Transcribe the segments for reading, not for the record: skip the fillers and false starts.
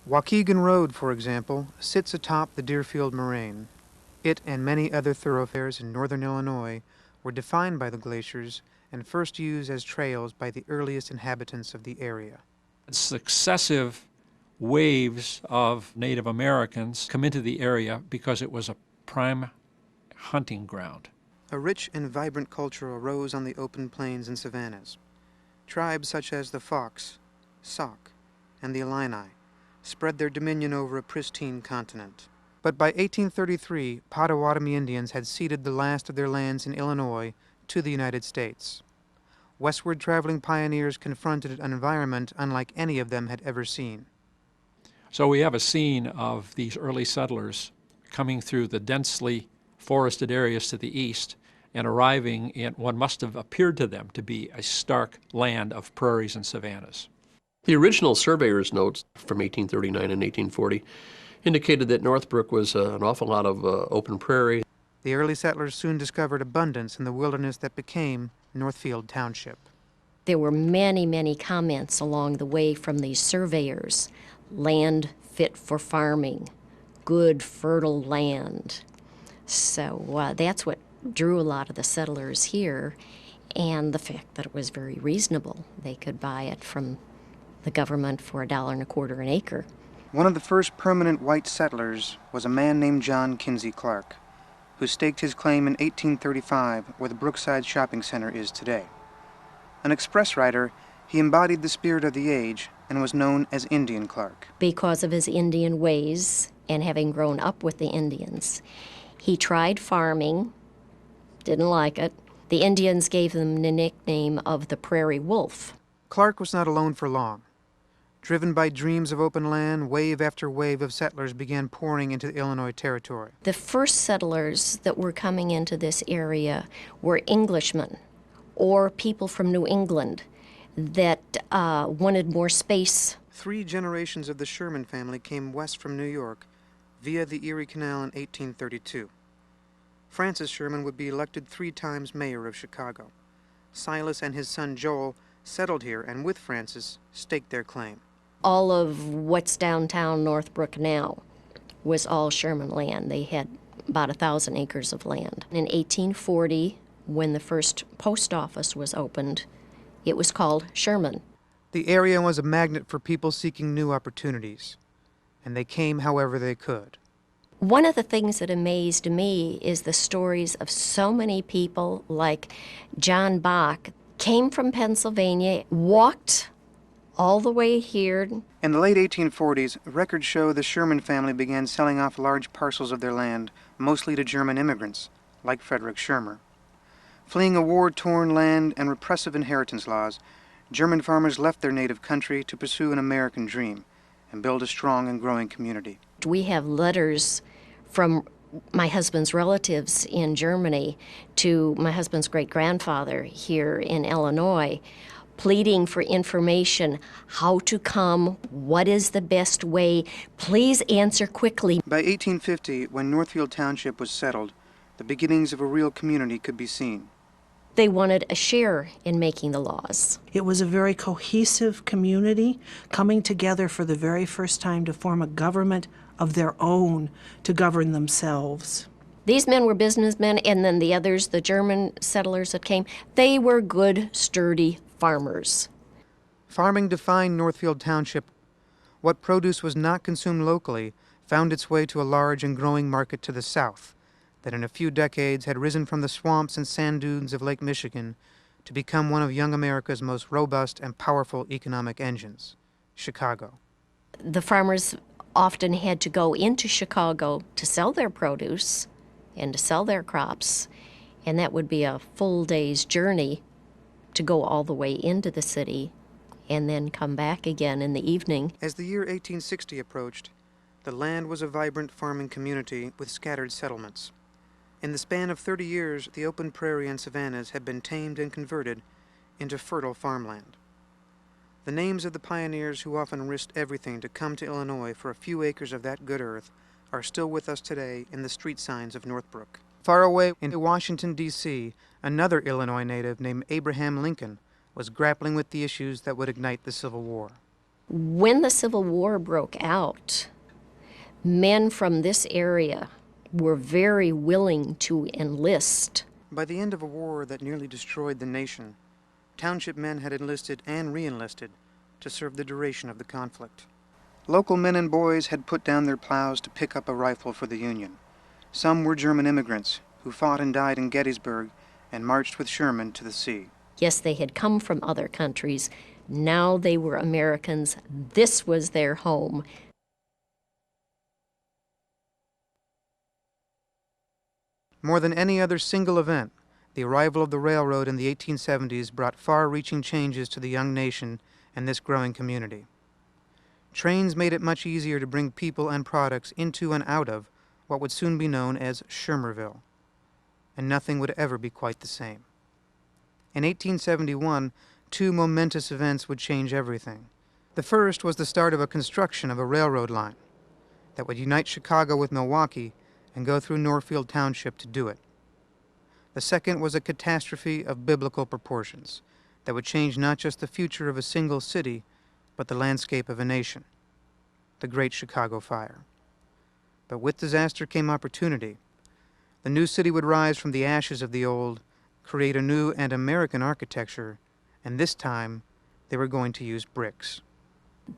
Waukegan Road, for example, sits atop the Deerfield Moraine. It and many other thoroughfares in northern Illinois were defined by the glaciers and first used as trails by the earliest inhabitants of the area. Successive waves of Native Americans come into the area because it was a prime hunting ground. A rich and vibrant culture arose on the open plains and savannas. Tribes such as the Fox, Sauk, and the Illini spread their dominion over a pristine continent. But by 1833, Potawatomi Indians had ceded the last of their lands in Illinois to the United States. Westward traveling pioneers confronted an environment unlike any of them had ever seen. So we have a scene of these early settlers coming through the densely forested areas to the east and arriving in what must have appeared to them to be a stark land of prairies and savannas. The original surveyor's notes from 1839 and 1840 indicated that Northbrook was an awful lot of open prairie. The early settlers soon discovered abundance in the wilderness that became Northfield Township. There were many, many comments along the way from these surveyors. Land fit for farming, good fertile land. So that's what drew a lot of the settlers here, and the fact that it was very reasonable. They could buy it from the government for $1.25 an acre. One of the first permanent white settlers was a man named John Kinsey Clark, who staked his claim in 1835 where the Brookside Shopping Center is today. An express rider, he embodied the spirit of the age and was known as Indian Clark. Because of his Indian ways and having grown up with the Indians, he tried farming, didn't like it. The Indians gave him the nickname of the Prairie Wolf. Clark was not alone for long. Driven by dreams of open land, wave after wave of settlers began pouring into the Illinois Territory. The first settlers that were coming into this area were Englishmen or people from New England that wanted more space. 3 generations of the Sherman family came west from New York via the Erie Canal in 1832. Francis Sherman would be elected 3 times mayor of Chicago. Silas and his son Joel settled here and with Francis staked their claim. All of what's downtown Northbrook now was all Sherman land. They had about 1,000 acres of land. In 1840, when the first post office was opened, it was called Sherman. The area was a magnet for people seeking new opportunities, and they came however they could. One of the things that amazed me is the stories of so many people like John Bach came from Pennsylvania, walked all the way here. In the late 1840s, records show the Sherman family began selling off large parcels of their land, mostly to German immigrants, like Frederick Schirmer. Fleeing a war-torn land and repressive inheritance laws, German farmers left their native country to pursue an American dream and build a strong and growing community. We have letters from my husband's relatives in Germany to my husband's great-grandfather here in Illinois, pleading for information, how to come, what is the best way, please answer quickly. By 1850, when Northfield Township was settled, the beginnings of a real community could be seen. They wanted a share in making the laws. It was a very cohesive community coming together for the very first time to form a government of their own to govern themselves. These men were businessmen, and then the others, the German settlers that came, they were good, sturdy farmers. Farming defined Northfield Township. What produce was not consumed locally found its way to a large and growing market to the south that in a few decades had risen from the swamps and sand dunes of Lake Michigan to become one of young America's most robust and powerful economic engines, Chicago. The farmers often had to go into Chicago to sell their produce and to sell their crops, and that would be a full day's journey to go all the way into the city and then come back again in the evening. As the year 1860 approached, the land was a vibrant farming community with scattered settlements. In the span of 30 years, the open prairie and savannas had been tamed and converted into fertile farmland. The names of the pioneers who often risked everything to come to Illinois for a few acres of that good earth are still with us today in the street signs of Northbrook. Far away in Washington, D.C., another Illinois native named Abraham Lincoln was grappling with the issues that would ignite the Civil War. When the Civil War broke out, men from this area were very willing to enlist. By the end of a war that nearly destroyed the nation, township men had enlisted and re-enlisted to serve the duration of the conflict. Local men and boys had put down their plows to pick up a rifle for the Union. Some were German immigrants who fought and died in Gettysburg and marched with Sherman to the sea. Yes, they had come from other countries. Now they were Americans. This was their home. More than any other single event, the arrival of the railroad in the 1870s brought far-reaching changes to the young nation and this growing community. Trains made it much easier to bring people and products into and out of what would soon be known as Shermerville, and nothing would ever be quite the same. In 1871, two momentous events would change everything. The first was the start of a construction of a railroad line that would unite Chicago with Milwaukee and go through Northfield Township to do it. The second was a catastrophe of biblical proportions that would change not just the future of a single city, but the landscape of a nation, the Great Chicago Fire. But with disaster came opportunity. The new city would rise from the ashes of the old, create a new and American architecture, and this time they were going to use bricks.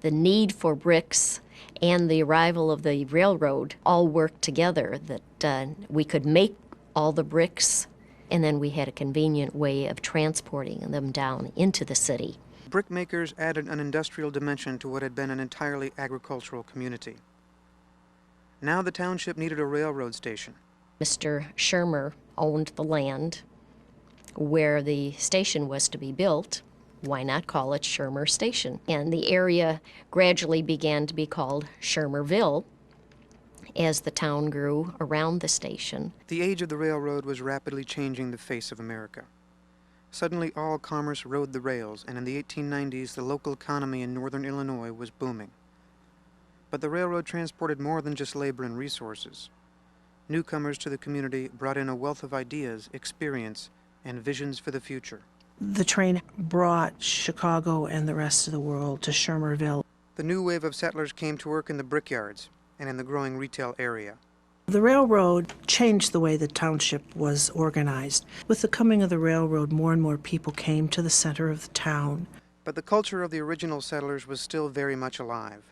The need for bricks and the arrival of the railroad all worked together, that we could make all the bricks, and then we had a convenient way of transporting them down into the city. Brickmakers added an industrial dimension to what had been an entirely agricultural community. Now the township needed a railroad station. Mr. Shermer owned the land where the station was to be built. Why not call it Shermer Station? And the area gradually began to be called Shermerville as the town grew around the station. The age of the railroad was rapidly changing the face of America. Suddenly all commerce rode the rails, and in the 1890s the local economy in northern Illinois was booming. But the railroad transported more than just labor and resources. Newcomers to the community brought in a wealth of ideas, experience, and visions for the future. The train brought Chicago and the rest of the world to Shermerville. The new wave of settlers came to work in the brickyards and in the growing retail area. The railroad changed the way the township was organized. With the coming of the railroad, more and more people came to the center of the town. But the culture of the original settlers was still very much alive.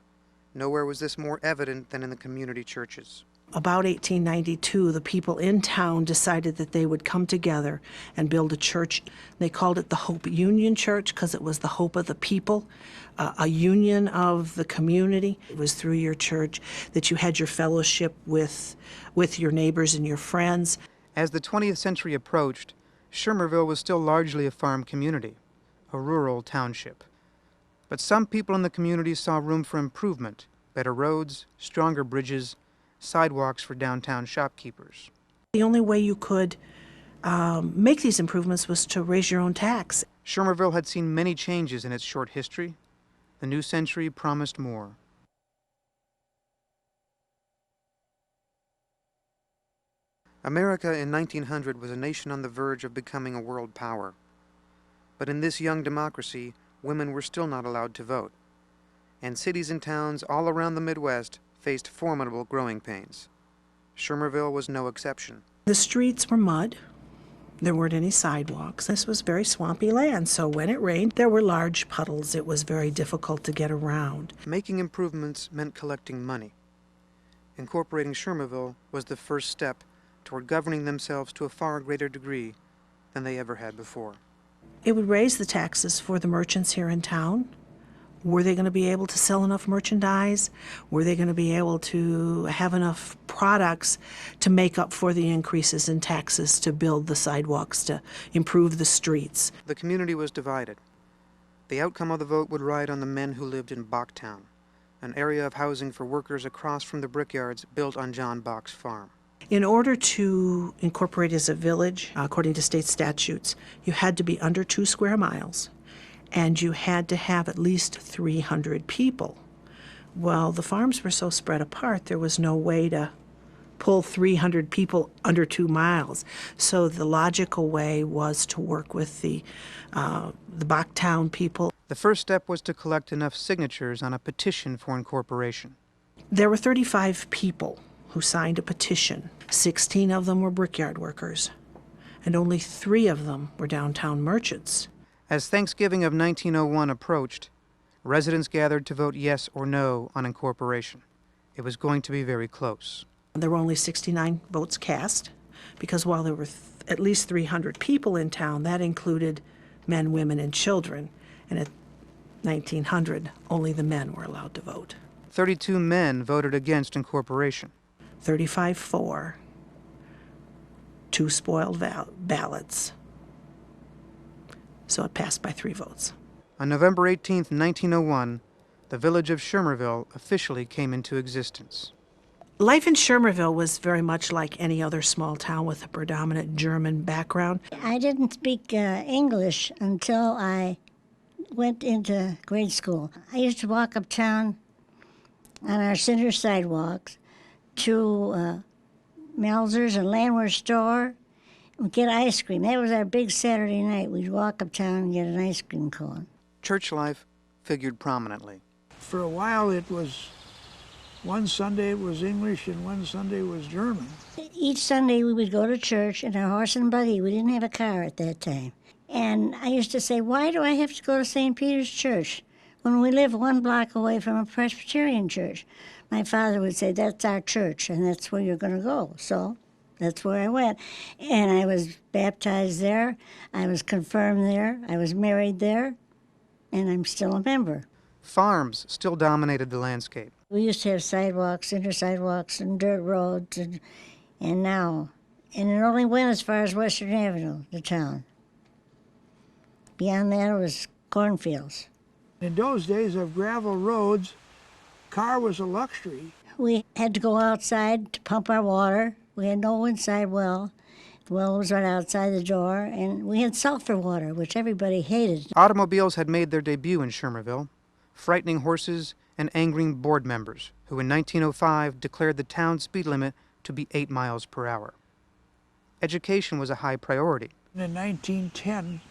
Nowhere was this more evident than in the community churches. About 1892, the people in town decided that they would come together and build a church. They called it the Hope Union Church because it was the hope of the people, a union of the community. It was through your church that you had your fellowship with your neighbors and your friends. As the 20th century approached, Shermerville was still largely a farm community, a rural township. But some people in the community saw room for improvement, better roads, stronger bridges, sidewalks for downtown shopkeepers. The only way you could make these improvements was to raise your own tax. Shermerville had seen many changes in its short history. The new century promised more. America in 1900 was a nation on the verge of becoming a world power. But in this young democracy, women were still not allowed to vote. And cities and towns all around the Midwest faced formidable growing pains. Shermerville was no exception. The streets were mud. There weren't any sidewalks. This was very swampy land, so when it rained, there were large puddles. It was very difficult to get around. Making improvements meant collecting money. Incorporating Shermerville was the first step toward governing themselves to a far greater degree than they ever had before. It would raise the taxes for the merchants here in town. Were they going to be able to sell enough merchandise? Were they going to be able to have enough products to make up for the increases in taxes, to build the sidewalks, to improve the streets? The community was divided. The outcome of the vote would ride on the men who lived in Bachtown, an area of housing for workers across from the brickyards built on John Bach's farm. In order to incorporate as a village, according to state statutes, you had to be under 2 square miles. And you had to have at least 300 people. Well, the farms were so spread apart, there was no way to pull 300 people under 2 miles. So the logical way was to work with the Bachtown people. The first step was to collect enough signatures on a petition for incorporation. There were 35 people who signed a petition. 16 of them were brickyard workers, and only 3 of them were downtown merchants. As Thanksgiving of 1901 approached, residents gathered to vote yes or no on incorporation. It was going to be very close. There were only 69 votes cast, because while there were at least 300 people in town, that included men, women, and children. And at 1900, only the men were allowed to vote. 32 men voted against incorporation. 35 for, 2 spoiled ballots. So it passed by 3 votes. On November 18, 1901, the village of Schermerville officially came into existence. Life in Schermerville was very much like any other small town with a predominant German background. I didn't speak English until I went into grade school. I used to walk uptown on our center sidewalks to Melzer's and Landwehr's store and get ice cream. That was our big Saturday night. We'd walk uptown and get an ice cream cone. Church life figured prominently. For a while it was, one Sunday it was English and one Sunday was German. Each Sunday we would go to church in our horse and buggy. We didn't have a car at that time. And I used to say, why do I have to go to St. Peter's Church when we live 1 block away from a Presbyterian church? My father would say, that's our church, and that's where you're going to go. So that's where I went. And I was baptized there. I was confirmed there. I was married there. And I'm still a member. Farms still dominated the landscape. We used to have sidewalks, inter sidewalks, and dirt roads, and now. And it only went as far as Western Avenue, the town. Beyond that, it was cornfields. In those days of gravel roads, car was a luxury. We had to go outside to pump our water. We had no inside well. The well was right outside the door, and we had sulfur water, which everybody hated. Automobiles had made their debut in Schermerville, frightening horses and angering board members, who in 1905 declared the town speed limit to be 8 miles per hour. Education was a high priority. In 1910,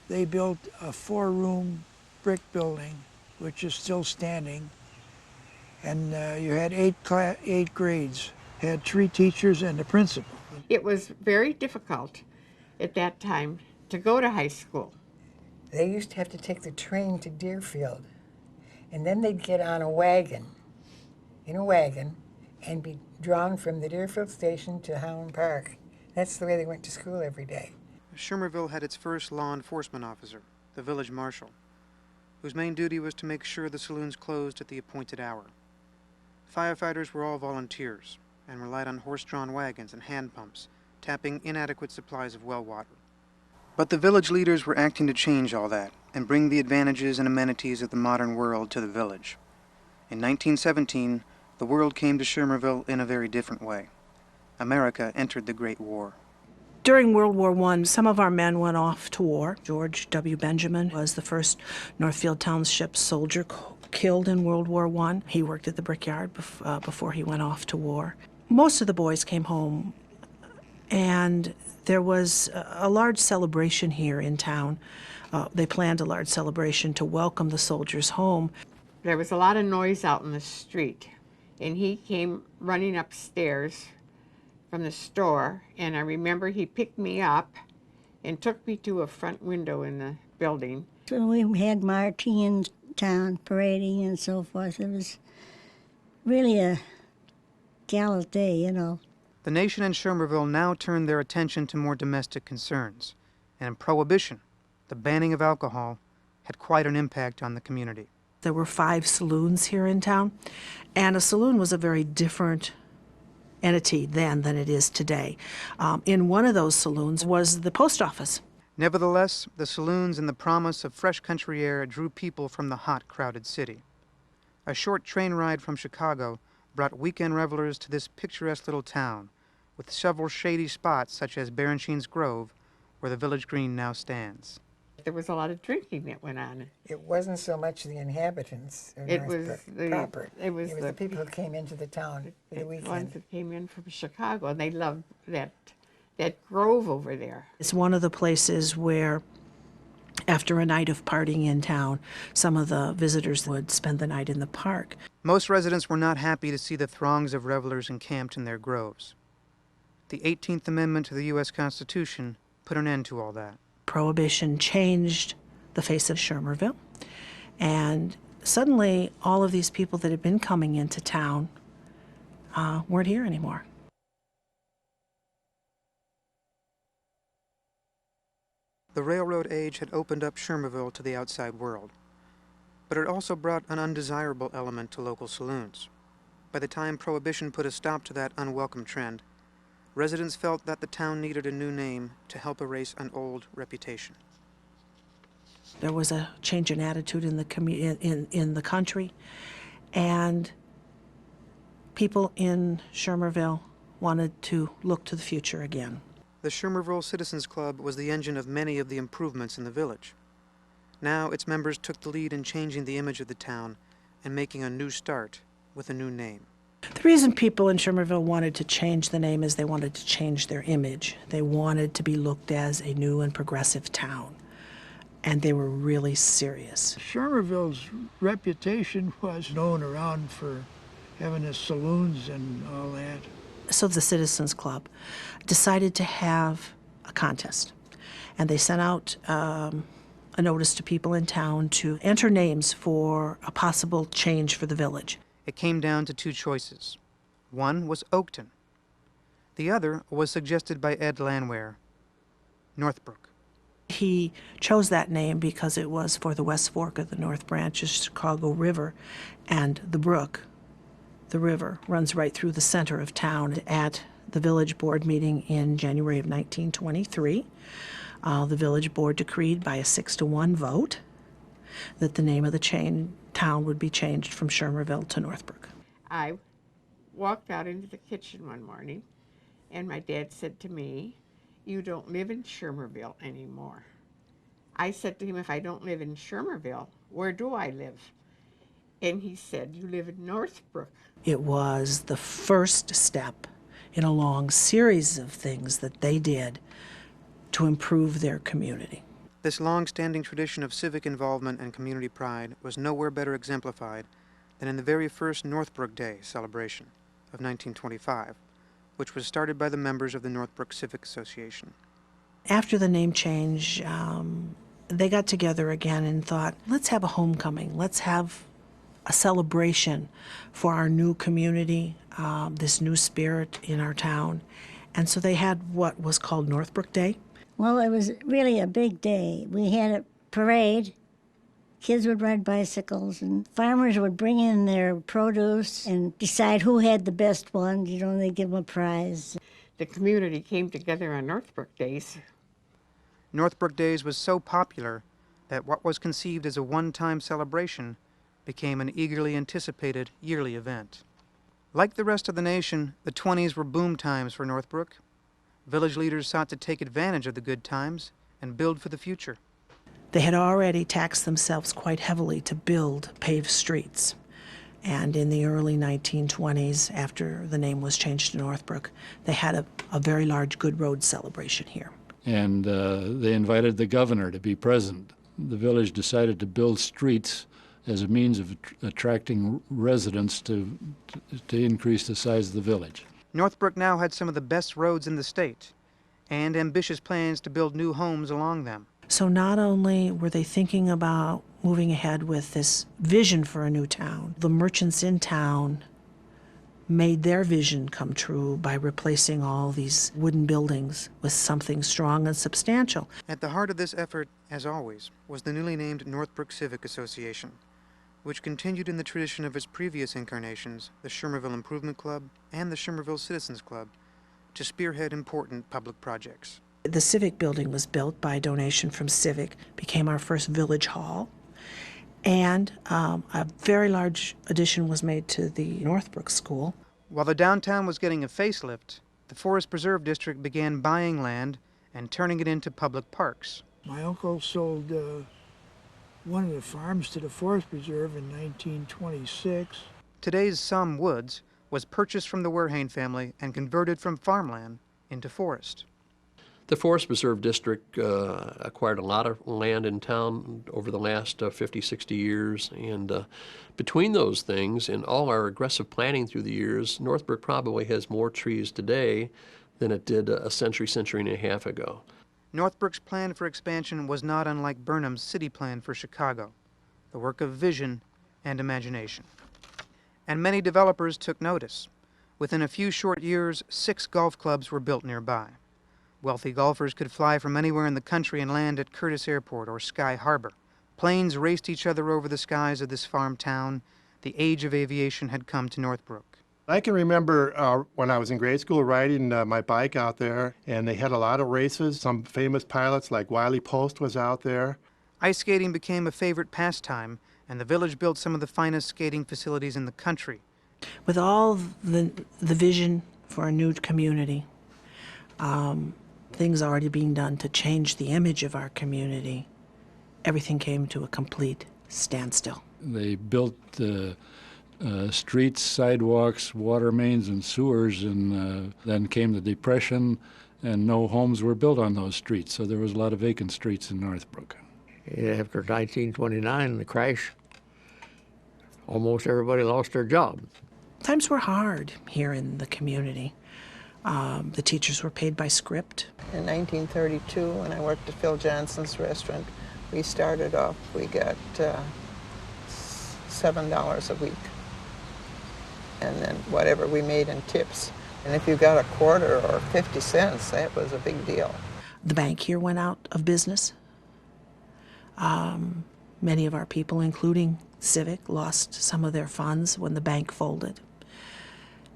they built a 4-room brick building, which is still standing, and you had 8 grades, had 3 teachers and a principal. It was very difficult at that time to go to high school. They used to have to take the train to Deerfield, and then they'd get on a wagon, and be drawn from the Deerfield station to Howland Park. That's the way they went to school every day. Schermerville had its first law enforcement officer, the village marshal, whose main duty was to make sure the saloons closed at the appointed hour. Firefighters were all volunteers and relied on horse-drawn wagons and hand pumps, tapping inadequate supplies of well water. But the village leaders were acting to change all that and bring the advantages and amenities of the modern world to the village. In 1917, the world came to Schermerville in a very different way. America entered the Great War. During World War I, some of our men went off to war. George W. Benjamin was the first Northfield Township soldier killed in World War I. He worked at the brickyard before he went off to war. Most of the boys came home, and there was a large celebration here in town. They planned a large celebration to welcome the soldiers home. There was a lot of noise out in the street, and he came running upstairs from the store, and I remember he picked me up and took me to a front window in the building. So we had marching in town, parading and so forth. It was really a gallant day, you know. The nation and Schermerville now turned their attention to more domestic concerns, and Prohibition, the banning of alcohol, had quite an impact on the community. There were 5 saloons here in town, and a saloon was a very different entity then than it is today. In one of those saloons was the post office. Nevertheless, the saloons and the promise of fresh country air drew people from the hot, crowded city. A short train ride from Chicago brought weekend revelers to this picturesque little town, with several shady spots such as Berenshine's Grove, where the village green now stands. There was a lot of drinking that went on. It wasn't so much the inhabitants of Northbrook proper. It was the people who came into the town for the weekend. Ones that came in from Chicago, and they loved that grove over there. It's one of the places where After a night of partying in town, some of the visitors would spend the night in the park. Most residents were not happy to see the throngs of revelers encamped in their groves. The 18th Amendment to the U.S. Constitution put an end to all that. Prohibition changed the face of Schermerville, and suddenly all of these people that had been coming into town weren't here anymore. The railroad age had opened up Schermerville to the outside world, but it also brought an undesirable element to local saloons. By the time Prohibition put a stop to that unwelcome trend, residents felt that the town needed a new name to help erase an old reputation. There was a change in attitude in the country, and people in Schermerville wanted to look to the future again. The Schermerville Citizens Club was the engine of many of the improvements in the village. Now its members took the lead in changing the image of the town and making a new start with a new name. The reason people in Schermerville wanted to change the name is they wanted to change their image. They wanted to be looked as a new and progressive town, and they were really serious. Schermerville's reputation was known around for having the saloons and all that. So the Citizens Club decided to have a contest, and they sent out a notice to people in town to enter names for a possible change for the village. It came down to two choices. One was Oakton. The other was suggested by Ed Landwehr, Northbrook. He chose that name because it was for the West Fork of the North Branch of Chicago River, and the brook, the river, runs right through the center of town. At the village board meeting in January of 1923, the village board decreed by a 6-1 vote that the name of the town would be changed from Schermerville to Northbrook. I walked out into the kitchen one morning, and my dad said to me, "You don't live in Schermerville anymore." I said to him, "If I don't live in Schermerville, where do I live?" And he said, "You live in Northbrook." It was the first step in a long series of things that they did to improve their community. This long-standing tradition of civic involvement and community pride was nowhere better exemplified than in the very first Northbrook Day celebration of 1925, which was started by the members of the Northbrook Civic Association. After the name change, they got together again and thought, let's have a homecoming. Let's have a celebration for our new community, this new spirit in our town. And so they had what was called Northbrook Day. Well, it was really a big day. We had a parade. Kids would ride bicycles, and farmers would bring in their produce and decide who had the best one. You know, they'd give them a prize. The community came together on Northbrook Days. Northbrook Days was so popular that what was conceived as a one-time celebration became an eagerly anticipated yearly event. Like the rest of the nation, the 20s were boom times for Northbrook. Village leaders sought to take advantage of the good times and build for the future. They had already taxed themselves quite heavily to build paved streets. And in the early 1920s, after the name was changed to Northbrook, they had a very large Good Road celebration here. And they invited the governor to be present. The village decided to build streets as a means of attracting residents to increase the size of the village. Northbrook now had some of the best roads in the state, and ambitious plans to build new homes along them. So not only were they thinking about moving ahead with this vision for a new town, the merchants in town made their vision come true by replacing all these wooden buildings with something strong and substantial. At the heart of this effort, as always, was the newly named Northbrook Civic Association, which continued in the tradition of its previous incarnations, the Schermerville Improvement Club and the Schermerville Citizens Club, to spearhead important public projects. The Civic building was built by a donation from Civic, became our first village hall, and a very large addition was made to the Northbrook School. While the downtown was getting a facelift, the Forest Preserve District began buying land and turning it into public parks. My uncle sold one of the farms to the Forest Preserve in 1926. Today's Somme Woods was purchased from the Werhane family and converted from farmland into forest. The Forest Preserve District acquired a lot of land in town over the last 50, 60 years, and between those things and all our aggressive planning through the years, Northbrook probably has more trees today than it did a century, century and a half ago. Northbrook's plan for expansion was not unlike Burnham's city plan for Chicago, the work of vision and imagination. And many developers took notice. Within a few short years, 6 golf clubs were built nearby. Wealthy golfers could fly from anywhere in the country and land at Curtis Airport or Sky Harbor. Planes raced each other over the skies of this farm town. The age of aviation had come to Northbrook. I can remember when I was in grade school riding my bike out there, and they had a lot of races. Some famous pilots like Wiley Post was out there. Ice skating became a favorite pastime, and the village built some of the finest skating facilities in the country. With all the vision for a new community, things already being done to change the image of our community, everything came to a complete standstill. They built streets, sidewalks, water mains, and sewers, and then came the Depression, and no homes were built on those streets, so there was a lot of vacant streets in Northbrook. After 1929, the crash, almost everybody lost their job. Times were hard here in the community. The teachers were paid by script. In 1932, when I worked at Phil Johnson's restaurant, we started off, we got $7 a week. And then whatever we made in tips. And if you got a quarter or 50 cents, that was a big deal. The bank here went out of business. Many of our people, including Civic, lost some of their funds when the bank folded.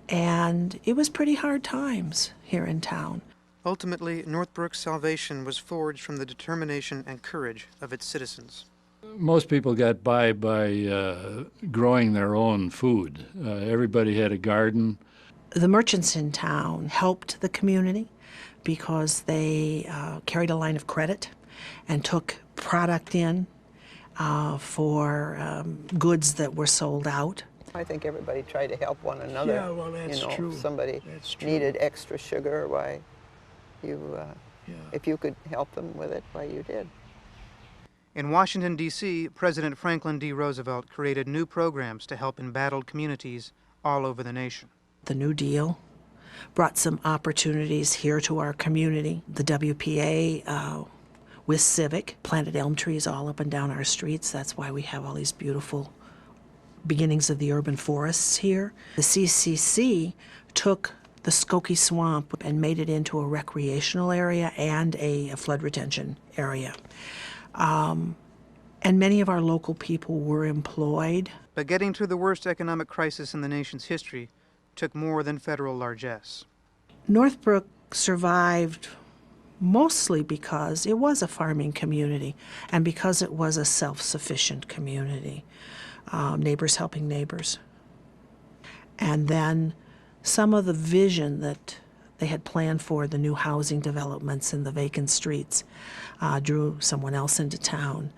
And it was pretty hard times here in town. Ultimately, Northbrook's salvation was forged from the determination and courage of its citizens. Most people got by growing their own food. Everybody had a garden. The merchants in town helped the community because they carried a line of credit and took product in for goods that were sold out. I think everybody tried to help one another. Yeah, well, that's true. If somebody That's true. needed extra sugar, why, if you could help them with it, why, you did. In Washington, D.C., President Franklin D. Roosevelt created new programs to help embattled communities all over the nation. The New Deal brought some opportunities here to our community. The WPA with Civic planted elm trees all up and down our streets. That's why we have all these beautiful beginnings of the urban forests here. The CCC took the Skokie Swamp and made it into a recreational area and a flood retention area. And many of our local people were employed. But getting through the worst economic crisis in the nation's history took more than federal largesse. Northbrook survived mostly because it was a farming community and because it was a self-sufficient community. Neighbors helping neighbors. And then some of the vision that they had planned for the new housing developments and the vacant streets drew someone else into town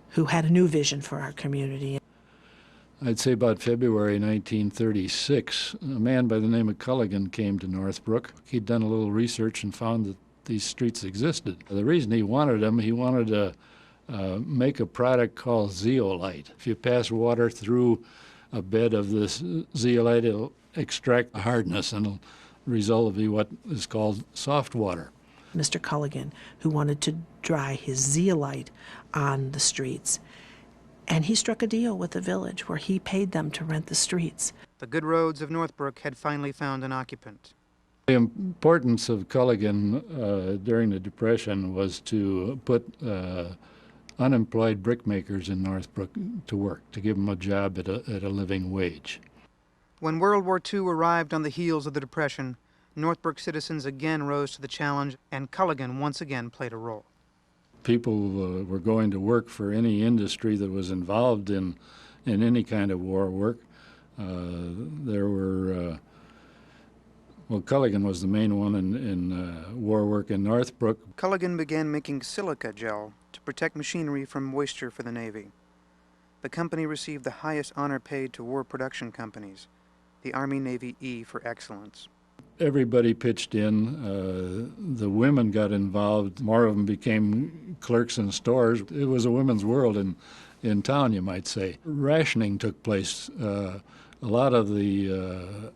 who had a new vision for our community. I'd say about February 1936, a man by the name of Culligan came to Northbrook. He'd done a little research and found that these streets existed. The reason he wanted them, he wanted to make a product called zeolite. If you pass water through a bed of this zeolite, it'll extract the hardness, and the result will be what is called soft water. Mr. Culligan, who wanted to dry his zeolite on the streets, and he struck a deal with the village where he paid them to rent the streets. The good roads of Northbrook had finally found an occupant. The importance of Culligan during the Depression was to put unemployed brickmakers in Northbrook to work, to give them a job at a living wage. When World War II arrived on the heels of the Depression, Northbrook citizens again rose to the challenge, and Culligan once again played a role. People were going to work for any industry that was involved in any kind of war work. There were, well, Culligan was the main one in war work in Northbrook. Culligan began making silica gel to protect machinery from moisture for the Navy. The company received the highest honor paid to war production companies, the Army-Navy E for excellence. Everybody pitched in. The women got involved. More of them became clerks in stores. It was a women's world in town, you might say. Rationing took place. A lot of the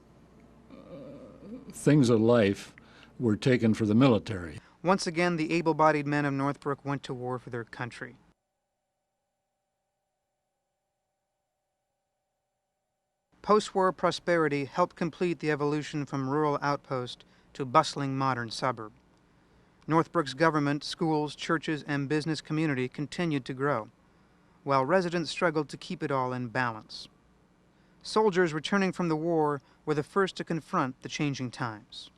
things of life were taken for the military. Once again, the able-bodied men of Northbrook went to war for their country. Post-war prosperity helped complete the evolution from rural outpost to bustling modern suburb. Northbrook's government, schools, churches, and business community continued to grow, while residents struggled to keep it all in balance. Soldiers returning from the war were the first to confront the changing times.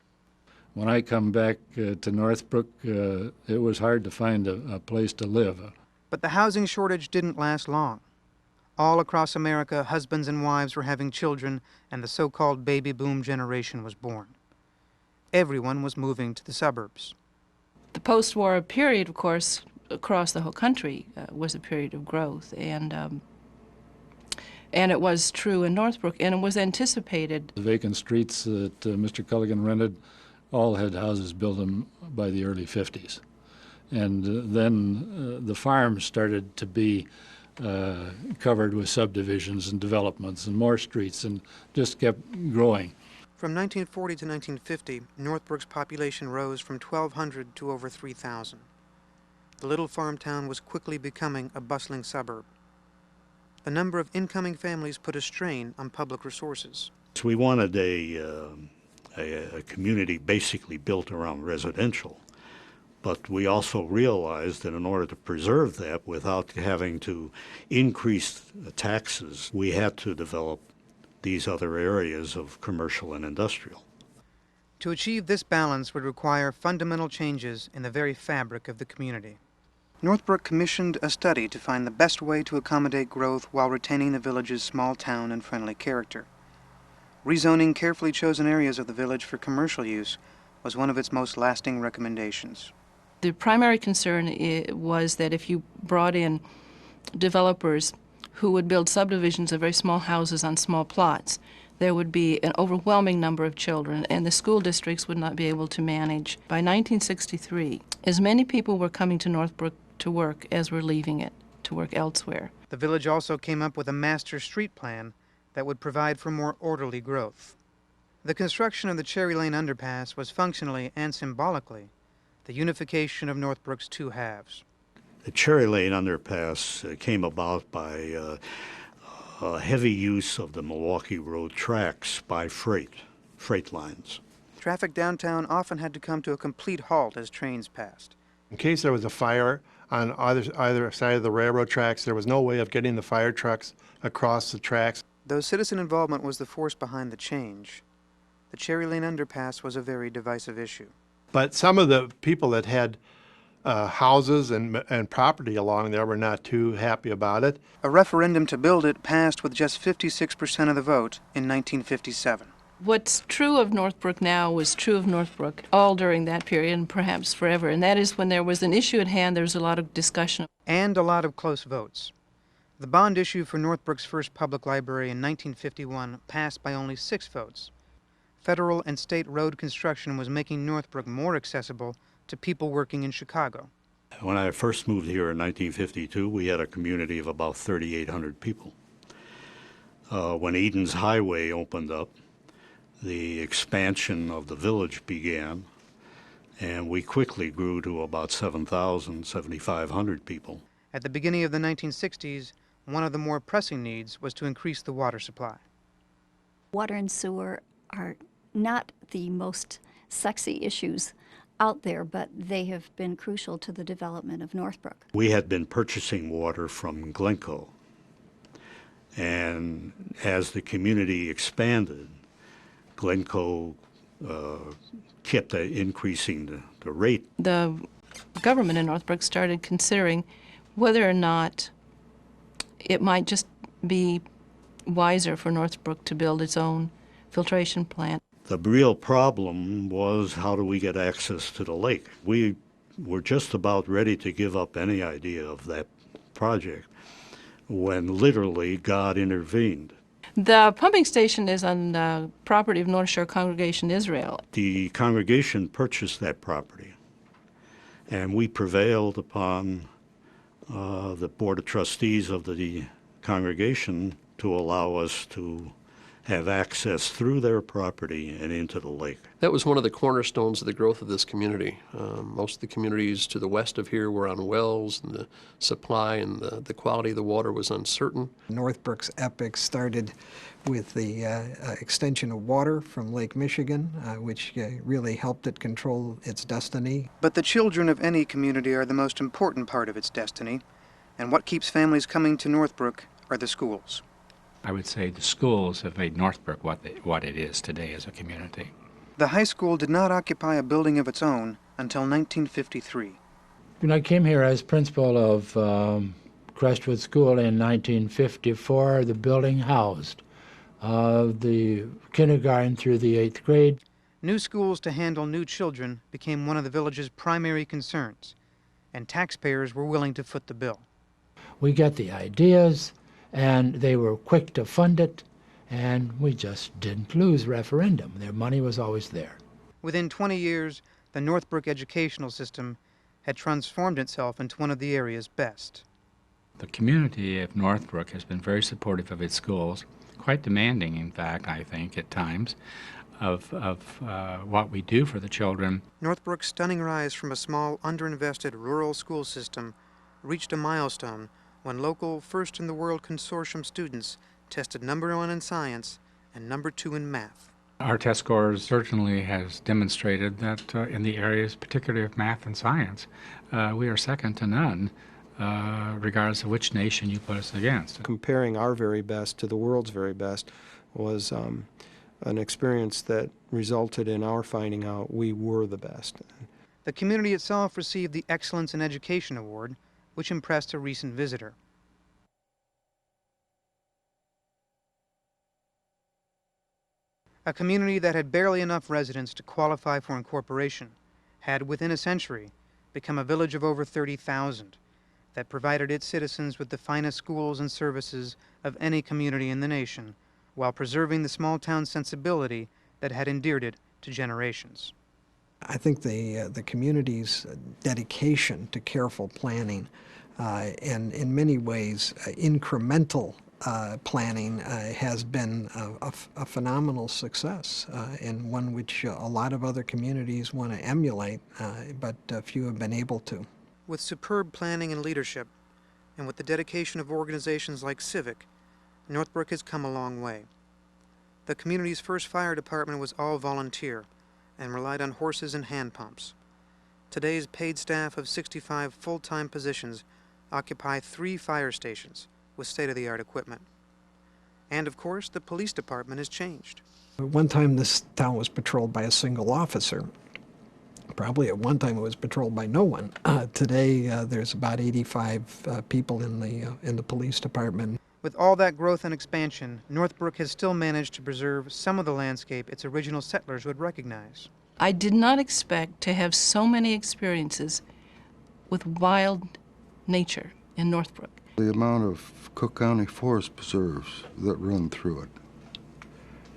When I come back to Northbrook, it was hard to find a place to live. But the housing shortage didn't last long. All across America, husbands and wives were having children, and the so-called baby boom generation was born. Everyone was moving to the suburbs. The post-war period, of course, across the whole country was a period of growth, and it was true in Northbrook, and it was anticipated. The vacant streets that Mr. Culligan rented all had houses built by the early 50s. And then the farms started to be covered with subdivisions and developments and more streets, and just kept growing. From 1940 to 1950, Northbrook's population rose from 1,200 to over 3,000. The little farm town was quickly becoming a bustling suburb. The number of incoming families put a strain on public resources. So we wanted a community basically built around residential. But we also realized that in order to preserve that without having to increase taxes, we had to develop these other areas of commercial and industrial. To achieve this balance would require fundamental changes in the very fabric of the community. Northbrook commissioned a study to find the best way to accommodate growth while retaining the village's small town and friendly character. Rezoning carefully chosen areas of the village for commercial use was one of its most lasting recommendations. The primary concern was that if you brought in developers who would build subdivisions of very small houses on small plots, there would be an overwhelming number of children, and the school districts would not be able to manage. By 1963, as many people were coming to Northbrook to work as were leaving it to work elsewhere. The village also came up with a master street plan that would provide for more orderly growth. The construction of the Cherry Lane underpass was functionally and symbolically the unification of Northbrook's two halves. The Cherry Lane underpass came about by heavy use of the Milwaukee Road tracks by freight lines. Traffic downtown often had to come to a complete halt as trains passed. In case there was a fire on either side of the railroad tracks, there was no way of getting the fire trucks across the tracks. Though citizen involvement was the force behind the change, the Cherry Lane underpass was a very divisive issue. But some of the people that had houses and property along there were not too happy about it. A referendum to build it passed with just 56% of the vote in 1957. What's true of Northbrook now was true of Northbrook all during that period and perhaps forever, and that is when there was an issue at hand, there was a lot of discussion. And a lot of close votes. The bond issue for Northbrook's first public library in 1951 passed by only 6 votes. Federal and state road construction was making Northbrook more accessible to people working in Chicago. When I first moved here in 1952, we had a community of about 3,800 people. When Eden's Highway opened up, the expansion of the village began, and we quickly grew to about 7,000, 7,500 people. At the beginning of the 1960s, one of the more pressing needs was to increase the water supply. Water and sewer are not the most sexy issues out there, but they have been crucial to the development of Northbrook. We had been purchasing water from Glencoe, and as the community expanded, Glencoe kept increasing the rate. The government in Northbrook started considering whether or not it might just be wiser for Northbrook to build its own filtration plant. The real problem was, how do we get access to the lake? We were just about ready to give up any idea of that project when literally God intervened. The pumping station is on the property of North Shore Congregation Israel. The congregation purchased that property, and we prevailed upon the Board of Trustees of the congregation to allow us to have access through their property and into the lake. That was one of the cornerstones of the growth of this community. Most of the communities to the west of here were on wells, and the supply and the quality of the water was uncertain. Northbrook's epic started with the extension of water from Lake Michigan, which really helped it control its destiny. But the children of any community are the most important part of its destiny, and what keeps families coming to Northbrook are the schools. I would say the schools have made Northbrook what it is today as a community. The high school did not occupy a building of its own until 1953. When I came here as principal of Crestwood School in 1954, the building housed the kindergarten through the 8th grade. New schools to handle new children became one of the village's primary concerns, and taxpayers were willing to foot the bill. We got the ideas, and they were quick to fund it, and we just didn't lose referendum. Their money was always there. Within 20 years, the Northbrook educational system had transformed itself into one of the area's best. The community of Northbrook has been very supportive of its schools, quite demanding, in fact, I think, at times, of what we do for the children. Northbrook's stunning rise from a small, underinvested rural school system reached a milestone when local first-in-the-world consortium students tested #1 in science and #2 in math. Our test scores certainly has demonstrated that in the areas, particularly of math and science, we are second to none, regardless of which nation you put us against. Comparing our very best to the world's very best was an experience that resulted in our finding out we were the best. The community itself received the Excellence in Education Award, which impressed a recent visitor. A community that had barely enough residents to qualify for incorporation had, within a century, become a village of over 30,000 that provided its citizens with the finest schools and services of any community in the nation, while preserving the small-town sensibility that had endeared it to generations. I think the community's dedication to careful planning and in many ways incremental planning has been a phenomenal success and one which a lot of other communities want to emulate, but few have been able to. With superb planning and leadership, and with the dedication of organizations like Civic, Northbrook has come a long way. The community's first fire department was all volunteer and relied on horses and hand pumps. Today's paid staff of 65 full-time positions occupy 3 fire stations with state-of-the-art equipment. And of course, the police department has changed. At one time this town was patrolled by a single officer. Probably at one time it was patrolled by no one. Today there's about 85 people in the police department. With all that growth and expansion, Northbrook has still managed to preserve some of the landscape its original settlers would recognize. I did not expect to have so many experiences with wild nature in Northbrook. The amount of Cook County forest preserves that run through it.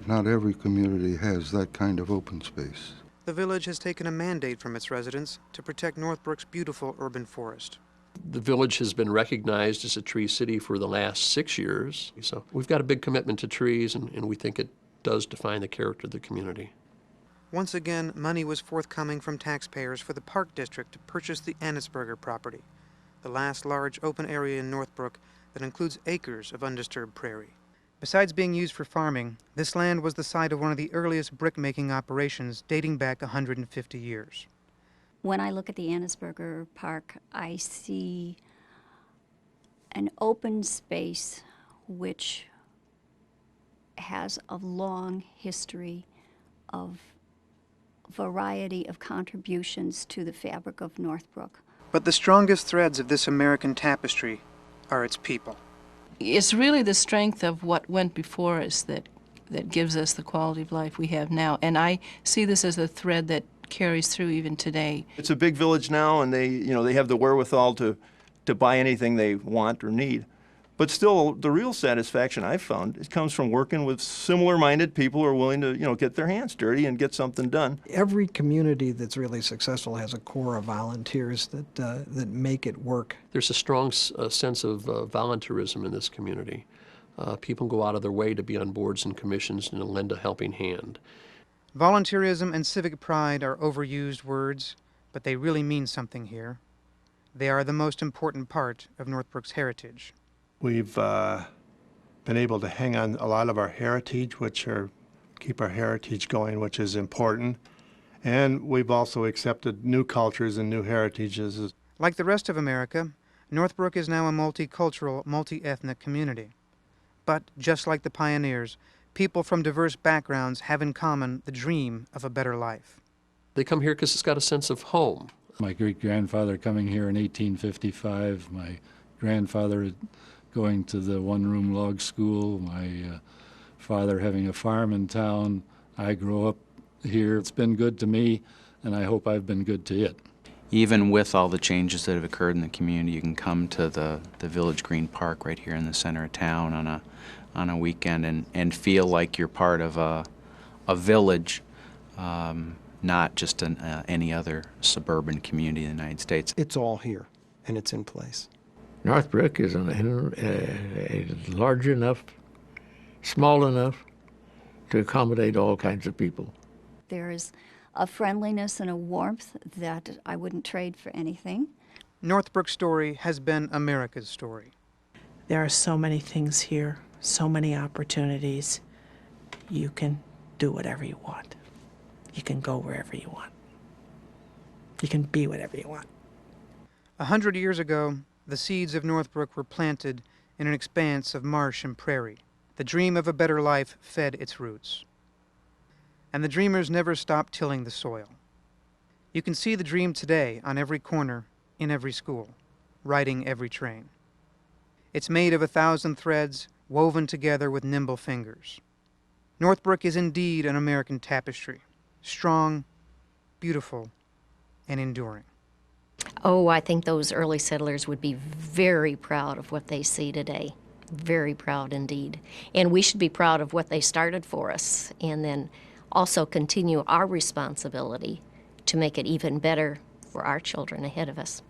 Not every community has that kind of open space. The village has taken a mandate from its residents to protect Northbrook's beautiful urban forest. The village has been recognized as a tree city for the last 6 years. So we've got a big commitment to trees, and we think it does define the character of the community. Once again, money was forthcoming from taxpayers for the Park District to purchase the Annisberger property, the last large open area in Northbrook that includes acres of undisturbed prairie. Besides being used for farming, this land was the site of one of the earliest brick-making operations dating back 150 years. When I look at the Annisberger Park, I see an open space which has a long history of variety of contributions to the fabric of Northbrook. But the strongest threads of this American tapestry are its people. It's really the strength of what went before us that gives us the quality of life we have now. And I see this as a thread that carries through even today. It's a big village now, and they have the wherewithal to buy anything they want or need. But still, the real satisfaction I've found, it comes from working with similar-minded people who are willing to, get their hands dirty and get something done. Every community that's really successful has a core of volunteers that make it work. There's a strong sense of volunteerism in this community. People go out of their way to be on boards and commissions and to lend a helping hand. Volunteerism and civic pride are overused words, but they really mean something here. They are the most important part of Northbrook's heritage. We've been able to hang on a lot of our heritage, keep our heritage going, which is important. And we've also accepted new cultures and new heritages. Like the rest of America, Northbrook is now a multicultural, multi-ethnic community. But just like the pioneers, people from diverse backgrounds have in common the dream of a better life. They come here because it's got a sense of home. My great-grandfather coming here in 1855, my grandfather going to the one-room log school, my father having a farm in town. I grew up here. It's been good to me, and I hope I've been good to it. Even with all the changes that have occurred in the community, you can come to the Village Green Park right here in the center of town on a weekend and feel like you're part of a village, not just any other suburban community in the United States. It's all here, and it's in place. Northbrook is large enough, small enough to accommodate all kinds of people. There is a friendliness and a warmth that I wouldn't trade for anything. Northbrook's story has been America's story. There are so many things here, so many opportunities. You can do whatever you want. You can go wherever you want. You can be whatever you want. 100 years ago, the seeds of Northbrook were planted in an expanse of marsh and prairie. The dream of a better life fed its roots. And the dreamers never stopped tilling the soil. You can see the dream today on every corner, in every school, riding every train. It's made of 1,000 threads woven together with nimble fingers. Northbrook is indeed an American tapestry, strong, beautiful, and enduring. Oh, I think those early settlers would be very proud of what they see today. Very proud indeed. And we should be proud of what they started for us, and then also continue our responsibility to make it even better for our children ahead of us.